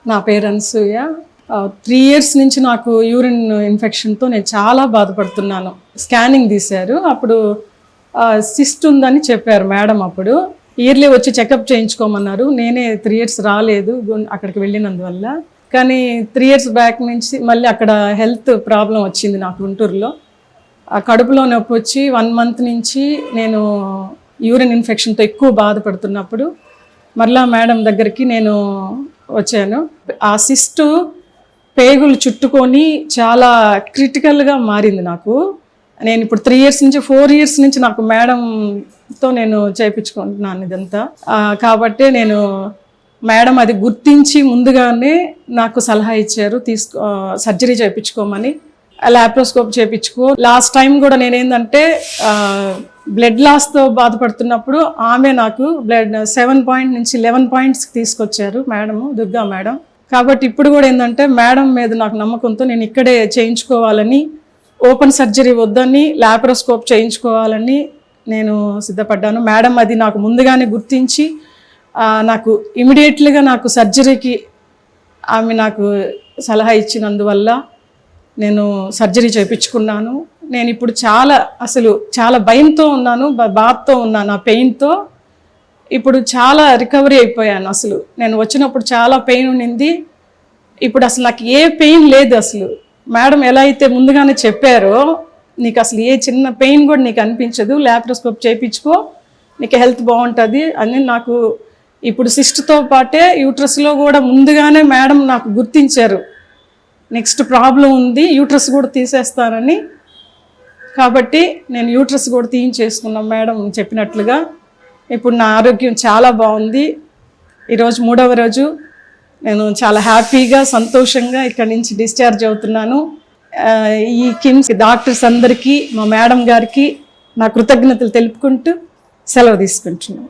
నా పేరు అనసూయ. 3 years నుంచి నాకు యూరిన్ ఇన్ఫెక్షన్తో నేను చాలా బాధపడుతున్నాను. స్కానింగ్ తీశారు, అప్పుడు సిస్ట్ ఉందని చెప్పారు మేడం. అప్పుడు ఇయర్లీ వచ్చి చెకప్ చేయించుకోమన్నారు. నేనే 3 years రాలేదు అక్కడికి వెళ్ళినందువల్ల. కానీ 3 years బ్యాక్ నుంచి మళ్ళీ అక్కడ హెల్త్ ప్రాబ్లం వచ్చింది నాకు గుంటూరులో. కడుపులో నొప్పి వచ్చి 1 month నుంచి నేను యూరిన్ ఇన్ఫెక్షన్తో ఎక్కువ బాధపడుతున్నప్పుడు మరలా మేడం దగ్గరికి నేను వచ్చాను. ఆ సిస్టు పేగులు చుట్టుకొని చాలా క్రిటికల్గా మారింది నాకు. నేను ఇప్పుడు 3 years నుంచి 4 years నుంచి నాకు మేడంతో నేను చేయించుకుంటున్నాను ఇదంతా. కాబట్టి నేను మేడం అది గుర్తించి ముందుగానే నాకు సలహా ఇచ్చారు, సర్జరీ చేయించుకోమని. లాప్రోస్కోప్ చేయించుకో. లాస్ట్ టైం కూడా నేనేందంటే బ్లడ్ లాస్తో బాధపడుతున్నప్పుడు ఆమె నాకు బ్లడ్ 7 point నుంచి 11 points తీసుకొచ్చారు మేడము, దుర్గా మేడం. కాబట్టి ఇప్పుడు కూడా ఏంటంటే మేడం మీద నాకు నమ్మకంతో నేను ఇక్కడే చేయించుకోవాలని, ఓపెన్ సర్జరీ వద్దని లాప్రోస్కోప్ చేయించుకోవాలని నేను సిద్ధపడ్డాను. మేడం అది నాకు ముందుగానే గుర్తించి నాకు ఇమీడియట్లీగా నాకు సర్జరీకి ఆమె నాకు సలహా ఇచ్చినందువల్ల నేను సర్జరీ చేయించుకున్నాను. నేను ఇప్పుడు చాలా భయంతో ఉన్నాను, బాధతో ఉన్నాను. ఆ పెయిన్తో ఇప్పుడు చాలా రికవరీ అయిపోయాను. నేను వచ్చినప్పుడు చాలా పెయిన్ ఉండింది, ఇప్పుడు అసలు నాకు ఏ పెయిన్ లేదు. మేడం ఎలా అయితే ముందుగానే చెప్పారో, నీకు అసలు ఏ చిన్న పెయిన్ కూడా నీకు అనిపించదు, లాప్రోస్కోప్ చేయించుకో, నీకు హెల్త్ బాగుంటుంది అని నాకు ఇప్పుడు సిస్ట్తో పాటే యూట్రస్లో కూడా ముందుగానే మేడం నాకు గుర్తించారు. నెక్స్ట్ ప్రాబ్లం ఉంది, యూట్రస్ కూడా తీసేస్తానని. కాబట్టి నేను యూట్రస్ కూడా తీయించేసుకున్నాను మేడం చెప్పినట్లుగా. ఇప్పుడు నా ఆరోగ్యం చాలా బాగుంది. ఈరోజు 3వ రోజు. నేను చాలా హ్యాపీగా సంతోషంగా ఇక్కడి నుంచి డిశ్చార్జ్ అవుతున్నాను. ఈ కిమ్స్ డాక్టర్స్ అందరికీ, మా మేడం గారికి నా కృతజ్ఞతలు తెలుపుకుంటూ సెలవు తీసుకుంటున్నాను.